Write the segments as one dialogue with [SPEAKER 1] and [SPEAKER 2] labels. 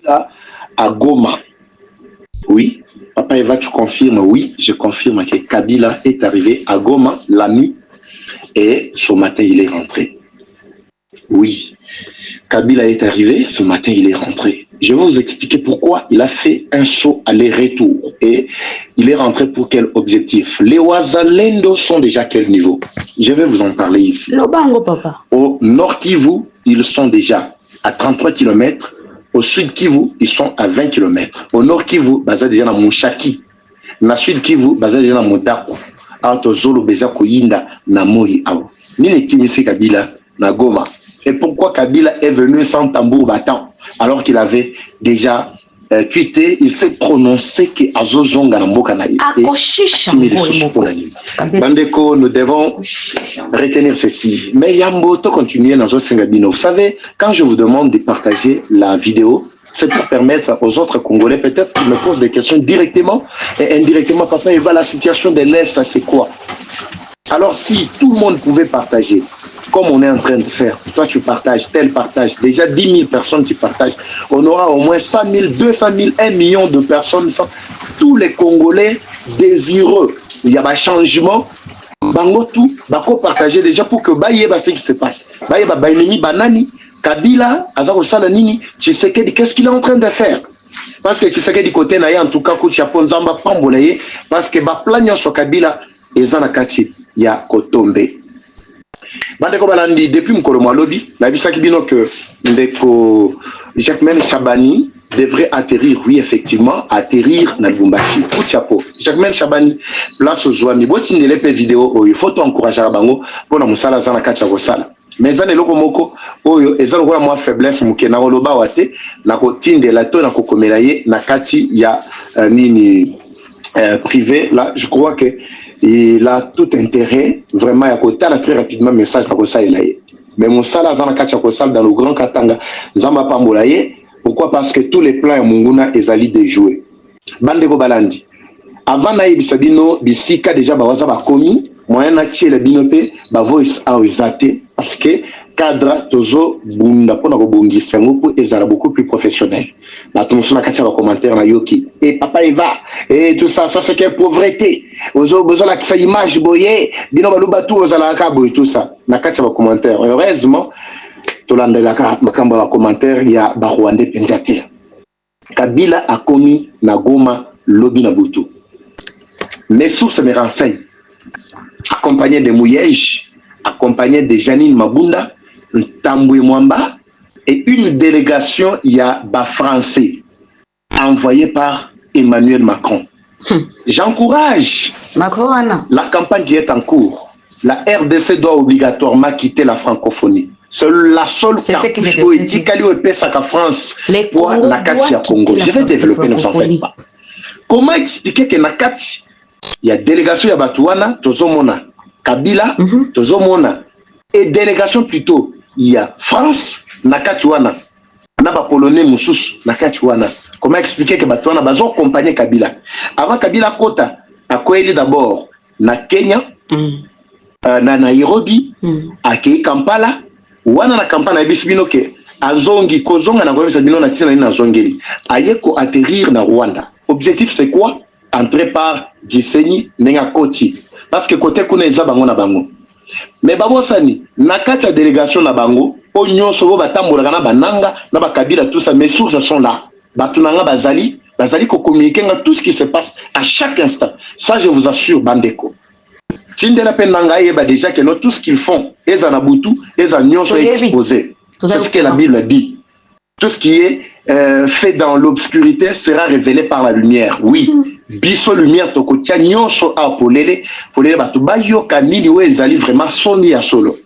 [SPEAKER 1] Kabila à Goma. Oui, Papa Eva, tu confirmes? Oui, je confirme que Kabila est arrivé à Goma la nuit et ce matin il est rentré. Oui, Kabila est arrivé, ce matin il est rentré. Je vais vous expliquer pourquoi il a fait un saut aller-retour et il est rentré pour quel objectif. Les Wazalendo sont déjà à quel niveau? Je vais vous en parler ici.
[SPEAKER 2] Lobango, papa.
[SPEAKER 1] Au nord Kivu, ils sont déjà à 33 km. Au sud Kivu, ils sont à 20 km. Au nord Kivu, baza déjà na Mushaki. Na sud Kivu, baza déjà na Modako. Auto Zolo beza koyinda na Moi awo. Nini kimisi Kabila na Goma. Et pourquoi Kabila est venu sans tambour battant alors qu'il avait déjà tweeté, il s'est prononcé que Azozonga na mboka na Bandeko, nous devons retenir ceci. Mais Yambo, to continuer dans Sengabino. Vous savez, quand je vous demande de partager la vidéo, c'est pour permettre aux autres Congolais, peut-être qu'ils me posent des questions directement et indirectement. Papa, il va la situation de l'Est, c'est quoi? Alors, si tout le monde pouvait partager, comme on est en train de faire, toi tu partages, tel partage, déjà 10 000 personnes tu partages, on aura au moins 100 000, 200 000, 1 million de personnes, tous les Congolais désireux. Il y a un changement, bango tout, bako partager déjà pour que baye ba ce qui se passe. Baye ba bainemi banani, Kabila, azako sala nini, Tshisekedi, qu'est-ce qu'il est en train de faire? Parce que Tshisekedi côté na en tout cas kuti ya ponzamba pambolaye parce que ba plan sur Kabila ezana kati ya Kotombe. Bandeko balandi depuis mukolo mwalobi na bisaki bino que ndeko Jacquemaine Chabani devrait atterrir, oui effectivement, atterrir dans Lubumbashi. Coup de chapeau. Jacquemaine Chabani place aux joamis. Boti ne l'épée vidéo, il faut encourager à bango pour la musala zana kacha kosala. Mais zane loko moko oyo ezalo kwa moi faiblesse muke na oloba wate na ko tinde la to na ko komelaye na kati ya nini privé là je crois que il a tout intérêt vraiment à côté là très rapidement message na ko ça il a. Mais musala zana kacha kosala dans le grand Katanga zamba pambolaye. Pourquoi? Parce que tous les plans Munguna ezali déjoués. Bandeko balandi. Avant naïe bisabino bisika déjà bawaza ba komi moyen na tiele binope ba voice a ezate parce que cadre tozo bunda pona ko bongisa ngoko ezala beaucoup plus professionnel. Na tout na katia ba commentaire na yoki et papa Eva et tout ça c'est quelle pauvreté. Ozo besoin la sa image boye bino baluba tout ozala ka boye tout ça. Na katia ba commentaire. Heureusement Tolanda la makamba wa commentaire ya Barwande Penjate. Kabila a commis na Goma lobi na Butu. Mes sources me renseignent. Accompagné de Mouyej, accompagné de Janine Mabunda, Tamboué Mwamba et une délégation il y a bas français envoyée par Emmanuel Macron. J'encourage la campagne qui est en cours. La RDC doit obligatoirement quitter la francophonie. C'est la seule cartouche poétique à la France pour la Katia Congo. Je vais développer, ne vous en faites pas. Comment expliquer que Nakati, il y a délégation ya Batouana, Tozomona, Kabila, Tozomona, et délégation plutôt, il y a France, Nakatiwana, Naba Polonais Moussous, Nakatiwana. Comment expliquer que Batouana bazo accompagné Kabila? Avant Kabila Kota, à Koeli d'abord, na Kenya, na Nairobi, à Kei Kampala, wana na Kampala na bisibino ke azongi kozonga na kwa bisibino na tina na zongeli ayeko atterrir na Rwanda. Objectif c'est quoi? Entrer par Gisenyi nenga Koti parce que côté kuna eza bango na bango. Mais babosani na kati ya délégation na bango o nyonso bo batambola na bananga na bakabila tout ça, mes sources sont là. Batunanga bazali ko communiquer tout ce qui se passe à chaque instant. Ça je vous assure bandeko. Tindela penanga yeba déjà que tout ce qu'ils font ezanabutu ezanyonso exposé. C'est ce que la Bible dit. Tout ce qui est fait dans l'obscurité sera révélé par la lumière. Oui. Biso lumière toko tia nyonso a polele batu bayoka nini we ezali vraiment soni ya solo.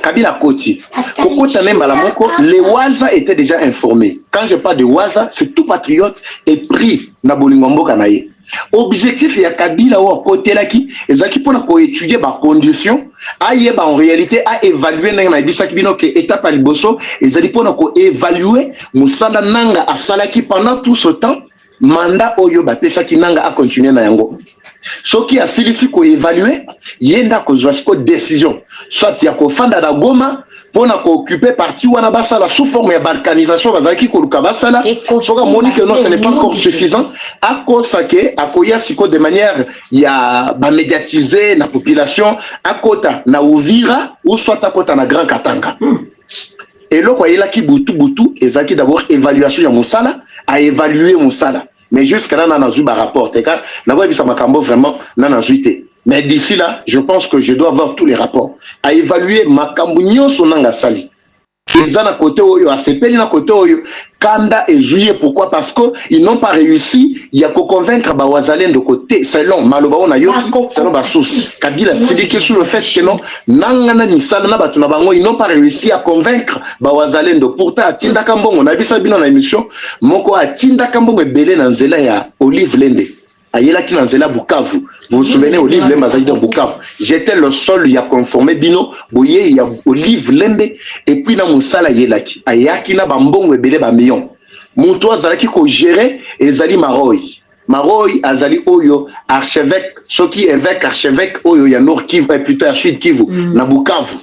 [SPEAKER 1] Kabila Koti. Kokota Nembala Moko, les Waza étaient déjà informés. Quand je parle de Waza, c'est tout patriote et pris na Bolingombo Kanaye. Objectif ya Kabila ou côté là qui ezaki pour étudier ba condition aye ba en réalité à évaluer nanga bisaki bino que étape à liboso ezali pour évaluer musala nanga asalaki pendant tout ce temps mandat oyo ba pesaki nanga a continuer na yango. Ce qui a silisi ko évaluer yenda ko zoasko décision soit ya ko fanda da Goma pour occuper partie wana basala sous forme de balkanisation bazaki koluka basala soka moni que non ce n'est pas encore suffisant à cause que akoya siko de manière ya ba médiatiser la population à kota na Uvira ou soit à kota na Grand Katanga et là quoi il a qui butu ezaki d'abord évaluation ya mosala à évaluer mosala mais jusqu'à là na zu ba rapport car na ba bisa makambo vraiment na zuité. Mais d'ici là, je pense que je dois avoir tous les rapports. À évaluer ma cambouignon son nanga sali. Ils ont à côté oyo, à sepeli na côté oyo, Kanda et Juillet. Pourquoi? Parce qu'ils n'ont pas réussi. Il y a qu'à convaincre Bawazalen de côté. Selon Malobao na yoki, selon Bassous. Kabila Sidiki sur le fait que non, Nangana Nisala na Batuna Bango, ils n'ont pas réussi à convaincre Bawazalen de pourtant à Tinda Kambongo. On a vu ça bien dans l'émission. Moko à Tinda Kambongo et Belé Nanzela ya Olive Lende. Ayela qui nanzela Bukavu. Vous vous souvenez, Olive Lembe Azaï dans Bukavu. J'étais le seul, il y a conformé Bino, Boye, il y a Olive Lembe, et puis na Moussala Yelaki. Ayaki na Bambong Ebele Bamion. Moutoua Zalaki ko géré, et Zali Maroy. Maroy Azali Oyo, archevêque, ce qui évêque, archevêque Oyo, ya Nord Kivu, et plutôt à Sud Kivu, na Bukavu.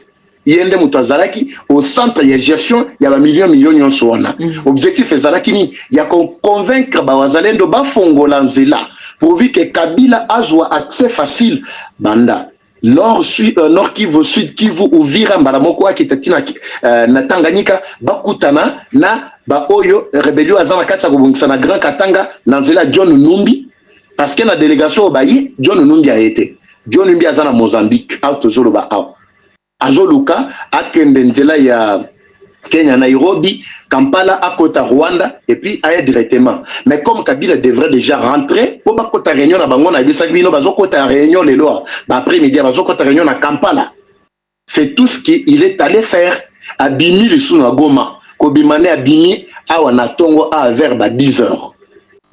[SPEAKER 1] Yende Moutoua Zalaki, au centre, il y a gestion, il y a million Nyonsoana. Objectif est Zalaki ni, il y a qu'on convaincre Bawazalen de Bafongo Lanzela. Pourvu que Kabila a accès facile, Banda. Nord Kivu, Sud Kivu, Uvira, Mbaramoko, Kitatina, na Tanganyika, Bakutana, na Baoyo, rébellion Azana Katsa na Grand Katanga, Nanzela John Numbi, parce que la délégation au Bayi, John Numbi a été. John Numbi Azana Mozambique, Autozolo Bao. Azoluka, Akendenzela ya Kenya, Nairobi, Kampala, à Kota Rwanda, et puis aille directement. Mais comme Kabila devrait déjà rentrer, pour pas Kota Réunion à Bango, na Bisagvino, Bazo Kota Réunion les lois, après-midi, Bazo Kota Réunion à Kampala. C'est tout ce qu'il est allé faire à Bimi, le Souna Goma, Kobimane à Bimi, à Wanatongo, à vers 10 heures.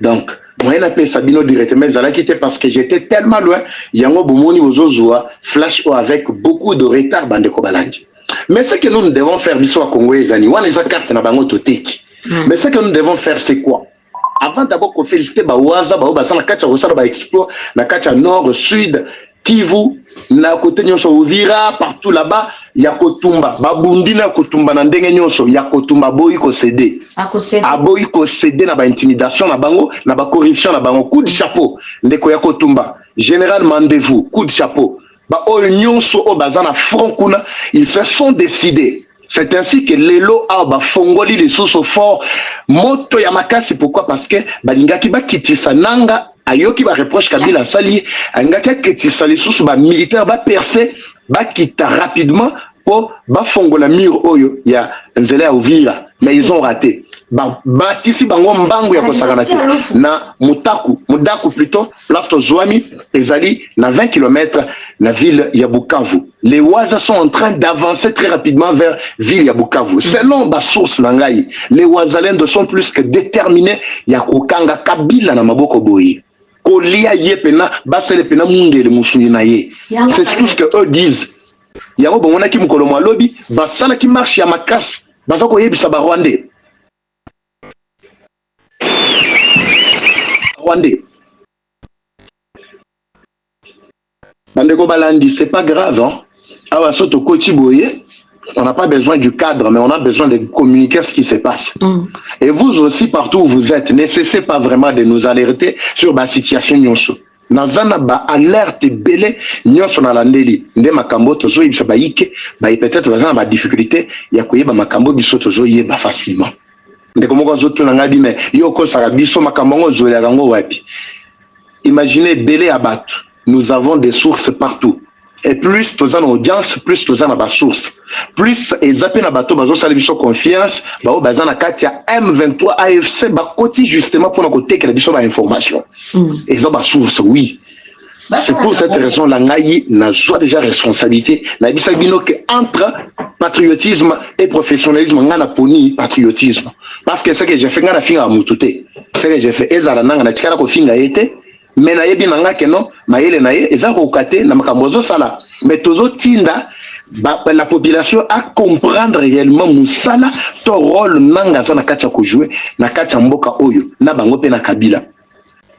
[SPEAKER 1] Donc, moi, je n'appelle Sabino directement, je l'ai quitté parce que j'étais tellement loin, Yango Bomoni Ozozoa, flash avec beaucoup de retard, Bande Kobalandi. Mais ce que nous devons faire, Bissou à Congo, les amis, on les a cartes dans Bango Totek. Mais ce que nous devons faire, c'est quoi? Avant d'abord qu'on félicite Bawaza, Baoba, la Kacha Rossala, Ba Explore, la Kacha Nord, Sud, Kivu, na côté Nyonso Uvira, partout là-bas, il y a Kotumba. Babundi na Kotumba, Nandenge Nyonso, il y a Kotumba, Boy ko cédé. Aboy ko cédé na ba intimidation na bango, na ba corruption na bango. Coup de chapeau, ndeko ya Kotumba. Général Mandez-vous, coup de chapeau. Bah, ils se sont décidés. C'est ainsi que Lelo a fongoli les sous fort. Moto Yamakasi, pourquoi? Parce que Balingaki ba kitisa nanga, ayoki ba reproche Kabila sali, angaki kitisa les sous militaires ba percé, ba kita rapidement pour ba fongola mur oyo ya Nzela Uvira. Mais ils ont raté. Batisi bango mbangu ya kosakanati na Mudaku plutôt, place de Zouami, ezali na 20 km la ville ya Bukavu. Les Ouazas sont en train d'avancer très rapidement vers ville ya Bukavu. Selon ba source nangai, les Ouazalens sont plus que déterminés ya kokanga Kabila na maboko boyi. Kolia yepena basele pena mundele musuni na ye. C'est tout ce que eux disent. Yango bongona ki mukolo mwa lobi, basala ki marche ya makasi. Bazako yebisa ba Rwandais. Rwandais. Bandeko Balandi, c'est pas grave, hein. Alors, surtout Kotiboye, on n'a pas besoin du cadre, mais on a besoin de communiquer ce qui se passe. Et vous aussi, partout où vous êtes, ne cessez pas vraiment de nous alerter sur la situation nyonso. Nazana ba alerte belé nyonso na landeli nde makambo tozo yebisa ba yike ba peut-être bazana ba difficulté ya koyeba makambo biso tozo yeba facilement. Ndeko moko zo tuna ngadi mais yo ko saka biso makambo ngo zo ya ngo wapi. Imaginez belé abatu. Nous avons des sources partout. Et plus tu as une audience, plus tu as une source. Plus ils appellent na bateau, bazo sali biso confiance, bao bazana katia M23 AFC ba koti justement pour nous côté que biso ba information. Ils ont ba source, oui. C'est pour cette raison la ngai na joie déjà responsabilité, na bisa bino que entre patriotisme et professionnalisme ngana poni patriotisme. Parce que ce que j'ai fait ngana finga mutute. Ce que j'ai fait ezala nanga na tikala ko finga été. Mais na yebi nanga keno maele na ye eza ko kate na makambozo sala mais tozo tinda la population à comprendre réellement musala to rôle nanga za na kacha ko jouer na kacha mboka oyo na bango pe na Kabila.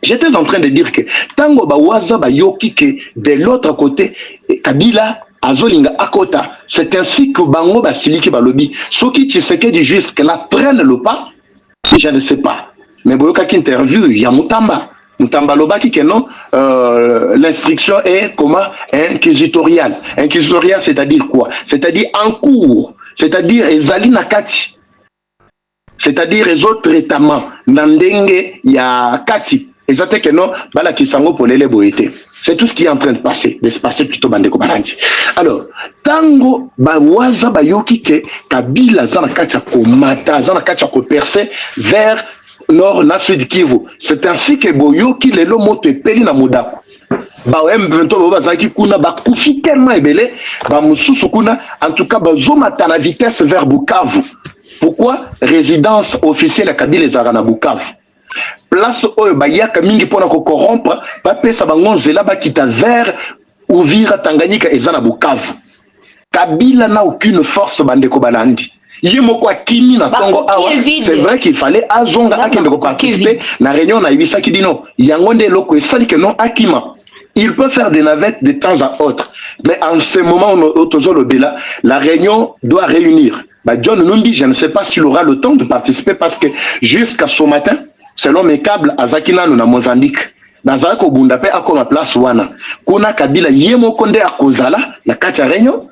[SPEAKER 1] J'étais en train de dire que tango ba waza ba yoki que de l'autre côté Kabila azolinga akota. C'est ainsi que bango basiliki balobi soki Tshisekedi jusque là prenne le pas, je ne sais pas. Mais boyoka ki interview ya Mutamba lobaki que non, l'instruction est comment inquisitoriale. Inquisitoriale, c'est-à-dire quoi? C'est-à-dire en cours, c'est-à-dire ezali nakati, c'est-à-dire les autres traitements nandenge ya kati. Exactement que non, bala kisango polele boyete. C'est tout ce qui est en train de se passer plutôt bandeko baranji. Alors, tango bawaza bayoki ke Kabila zana kacha komata, zana kacha ko percer vers nord na sud Kivu. C'est ainsi que boyoki lelo moto epeli na modako. Ba M23 bazaki kuna bakufi tellement ebele, ba mususu kuna en tout cas bazomata na vitesse vers Bukavu. Pourquoi? Résidence officielle à Kabila ezara na Bukavu. Place oyo bayaka mingi pona ko corrompre ba pesa bango zela bakita vers Uvira Tanganyika ezana Bukavu. Kabila n'a aucune force bandeko balandi. Yemoko akimi na Congo awa. C'est vrai qu'il fallait azonga akende ko participer na réunion na ibisa ki dino. Yangonde loko esali que non akima. Il peut faire des navettes de temps à autre, mais en ce moment la réunion doit réunir. John Numbi, je ne sais pas s'il aura le temps de participer parce que jusqu'à ce matin, selon mes câbles, Azakina nous na Mozambique. Nazara ko bunda pe akoma place wana. Kuna Kabila yemo konde akozala na kati ya réunion.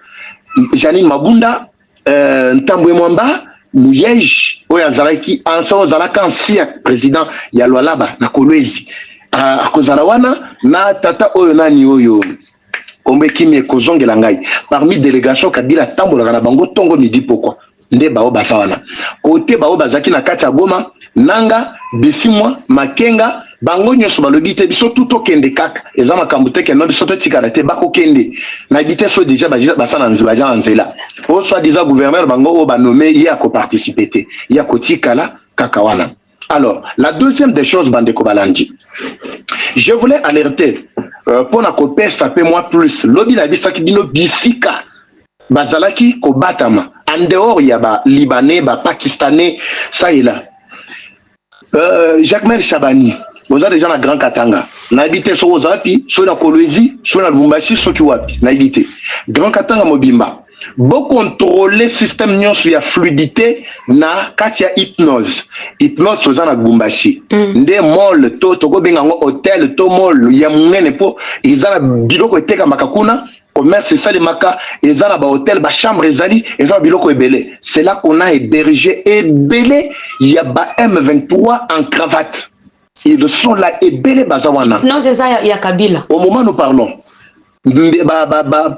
[SPEAKER 1] Janine Mabunda, Ntambwe Mwamba, Muyej, oya zalaki ansa zalaka ancien président ya Lualaba na Kolwezi. Akozala wana na tata oyo nani oyo. Kombe kimi ekozongela ngai. Parmi délégation Kabila tambola na bango tongo midi pourquoi. Nde bao basawana. Côté bao bazaki na kati ya Goma, Nanga, Bisimwa, Makenga, bango nyoso balobi te biso tout okende kaka. Eza makambo te ke no biso to tikala te bako kende. Na bité so déjà basana nzibaja nzela. O soit déjà gouverneur bango o ba nommé ya ko participer te. Ya ko tikala kaka wana. Alors, la deuxième des choses bandeko balandi. Je voulais alerter pour na kopé ça peut moi plus. Lobi na bisaki bino bisika. Bazalaki ko batama. En dehors il y a ba libanais, ba pakistanais, ça et là. Jacques-Mel Chabani, vous avez déjà la Grand Katanga. N'habité sur Ozapi, sur la Kolwezi, sur la Lubumbashi, sur Kiwapi. N'habité. Grand Katanga Mobimba. Bon contrôler système nion sur la fluidité na katia hypnose. Hypnose sur la Lubumbashi. Nde mall to go bengango hôtel to mall ya mungene po izana biloko eteka makakuna. Commerce ça les maka ezana ba hôtel ba chambre ezali ezana biloko ebele. C'est là qu'on a hébergé ebele il y a ba M23 en cravate. Ils sont là ebele bazawana.
[SPEAKER 2] Non c'est ça ya Kabila.
[SPEAKER 1] Au moment où nous parlons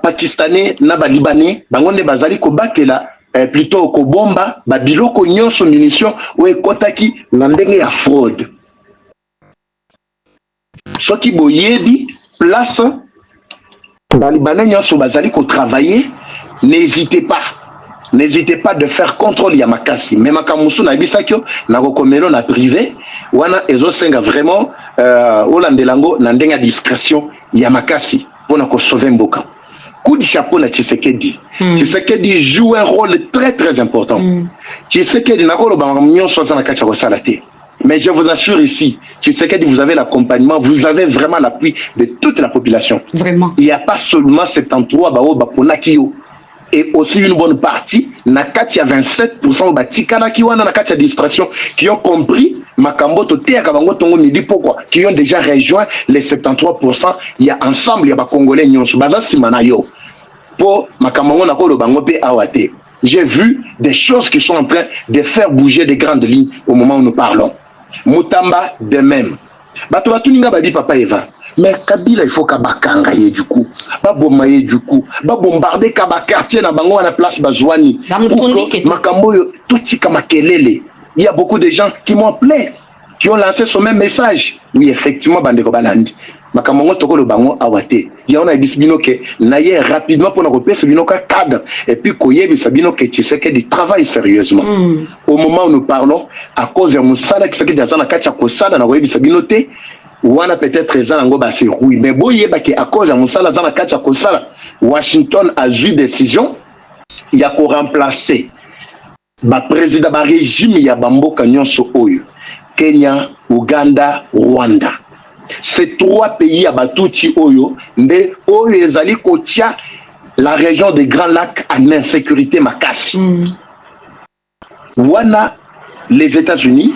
[SPEAKER 1] pakistanais na ba libanais bangonde bazali ko bakela plutôt ko bomba ba biloko nyonso munitions ou ekotaki na ndenge ya fraude. Soki boyebi place ba libanais nyonso bazali ko travailler, n'hésitez pas de faire contrôle ya makasi. Mais makamusu na bisakyo na kokomelo na privé wana ezo senga vraiment olandelango na ndenge ya discrétion ya makasi. Pour nous sauver Mboka. Coup de chapeau na Tshisekedi. Tshisekedi joue un rôle très très important. Tshisekedi n'a pas le mais je vous assure ici, Tshisekedi, vous avez l'accompagnement, vous avez vraiment l'appui de toute la population.
[SPEAKER 2] Vraiment.
[SPEAKER 1] Il n'y a pas seulement 73 bao baponakio. Et aussi une bonne partie, Nakati a 27% batikana ki wana Nakati a distraction, qui ont compris Makambo Toté Akabango Tongo Midi pourquoi, qui ont déjà rejoint les 73%. Il y a ensemble, il y a Congolais Nyonsu Baza Simanayo. Pour Makambo Nakolo Bangope Awate. J'ai vu des choses qui sont en train de faire bouger des grandes lignes au moment où nous parlons. Mutamba de même. Bato Batuninga Babi Papa Eva. Mais Kabila, il faut Kabakanga du coup. Babomaye du coup. Babombarder Kaba quartier na bango à la place Bazouani. Makambo Toti Kamakelele. Il y a beaucoup de gens qui m'ont appelé, qui ont lancé ce même message. Oui, effectivement, Bandeko Balandi. Makambo Toko le bango awate. Il y a un bisbino que naye rapidement pour nous repérer ce bino cadre. Et puis Koye Bisabino que tu sais qu'il travaille sérieusement. Au moment où nous parlons, à cause de Moussala qui s'est dit à Kacha Kosada, na Koye Bisabino te. Wana peut-être ezango ba se rouille mais boye ba ke à cause de Moussala zana kacha kosala Washington a eu décision il y a ko remplacer ba président ba régime ya bamboka nyonso oyo Kenya, Uganda, Rwanda. Ces trois pays ya batuti oyo nde oyo ezali kotia la région des Grands Lacs en insécurité makasi. Wana, les États-Unis,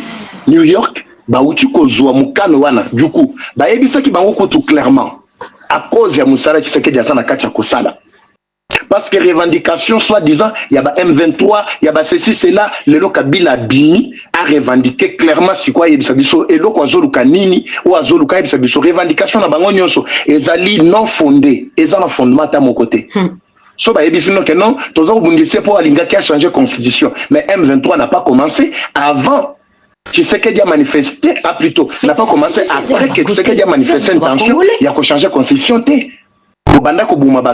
[SPEAKER 1] New York, bauti kozwa mukano wana, du coup, ebisa ki bango tout clairement, à cause ya Moussala Tshisekedi Azana Kacha Kosala. Parce que revendication, soi-disant, il y a M23, il y a ceci, cela, le Kabila Bini a revendiqué clairement ce quoi il y a et le Kwazoluka Nini ou Azoluka il y a revendication na bango nyonso ezali non fondé, ezala fondement à mon côté. So ba ebisino que non, tozo bundisi pour alinga qui a changé constitution, mais M23 n'a pas commencé avant. Tshisekedi a manifesté, plutôt, n'a pas commencé après que Tshisekedi a manifesté une tension, il y a changé constitution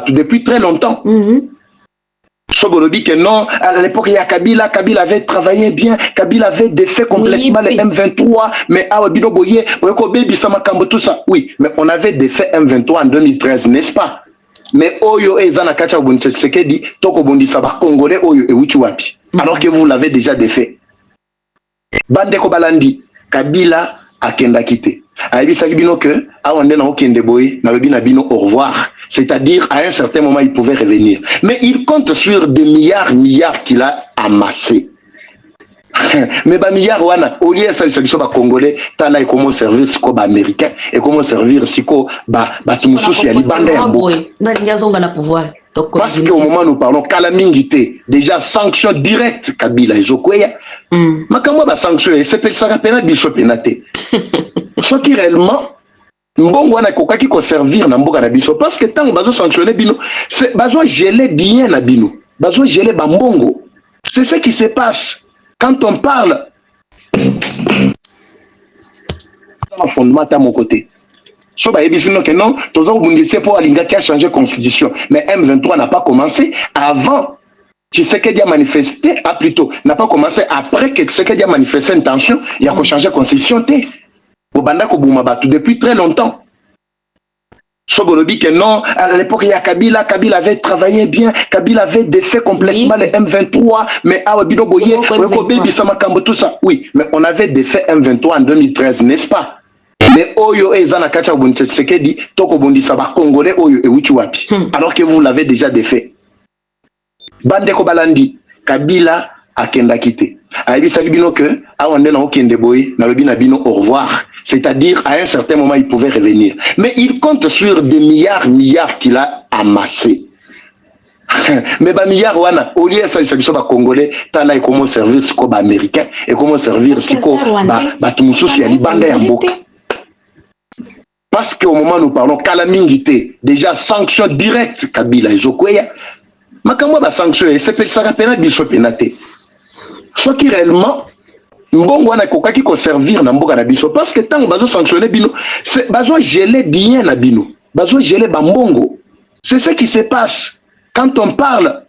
[SPEAKER 1] depuis très longtemps. Sobolobi que non, à l'époque il y a Kabila avait travaillé bien, Kabila avait défait complètement les M23, mais Awabino Boye, Baby Samakambo, tout ça, oui, mais on avait défait M23 en 2013, n'est-ce pas? Mais Oyo et Zanakacha Tshisekedi, Toko Bondi Saba Congolais, Oyo et Wichuapi, alors que vous l'avez déjà défait. Bandeko Balandi, Kabila a Kenda quitté. Aïbi Sakibino que, Awande na Okende Boye, na Bino au revoir. C'est-à-dire, à un certain moment, il pouvait revenir. Mais il compte sur des milliards qu'il a amassés. Mais bah milliards wana, au lieu de ça, il s'agit de Congolais, tana et comment servir si quoi américain et comment servir si quoi batimusu si ali bande ya mboka. Parce qu'au moment où nous parlons calamité, déjà sanction directe Kabila et Zokoya. Makamwa ba sanction, c'est ça rappelle biso penate. Ce qui réellement mbongo wana kokaki ko servir na mboka na biso parce que tant bazo sanctionner bino, c'est bazo geler bien na bino, bazo geler ba mbongo. C'est ce qui se passe. Quand on parle, un fondement à mon côté. So ba ebisino que non, tozo bundisi pour alinga qui a changé constitution, mais M23 n'a pas commencé avant. Tshisekedi a manifesté, plutôt, n'a pas commencé après que Tshisekedi a manifesté une tension, il a changé constitution depuis très longtemps. Sobolobi que non, à l'époque il y a Kabila avait travaillé bien, Kabila avait défait complètement les M23, mais Awabino Boye, Baby Samakambo, tout ça, oui, mais on avait défait M23 en 2013, n'est-ce pas? Mais Oyo et Zanakacha Tshisekedi, Toko Bondi Saba Congolais, Oyo et Wichuapi, alors que vous l'avez déjà défait. Bandeko Balandi, Kabila a Kenda quitté. Aïbi Sakibino que, Awande na Okende Boye, na Bino au revoir. C'est-à-dire, à un certain moment, il pouvait revenir. Mais il compte sur des milliards qu'il a amassés. Mais bah milliards wana, au lieu de ça, il s'agit de Congolais, tana et comment servir ce quoi américain et comment servir ce quoi Tumusu si ali bande ya mboka. Parce qu'au moment où nous parlons calamité, déjà sanction directe Kabila et Zokoya, makamwa ba sanction, c'est ça rappelle biso penate. Ce qui réellement mbongo wana kokaki ko servir na mboka na biso parce que tant bazo sanctionner bino, c'est bazo geler bien na bino, bazo geler ba mbongo. C'est ce qui se passe quand on parle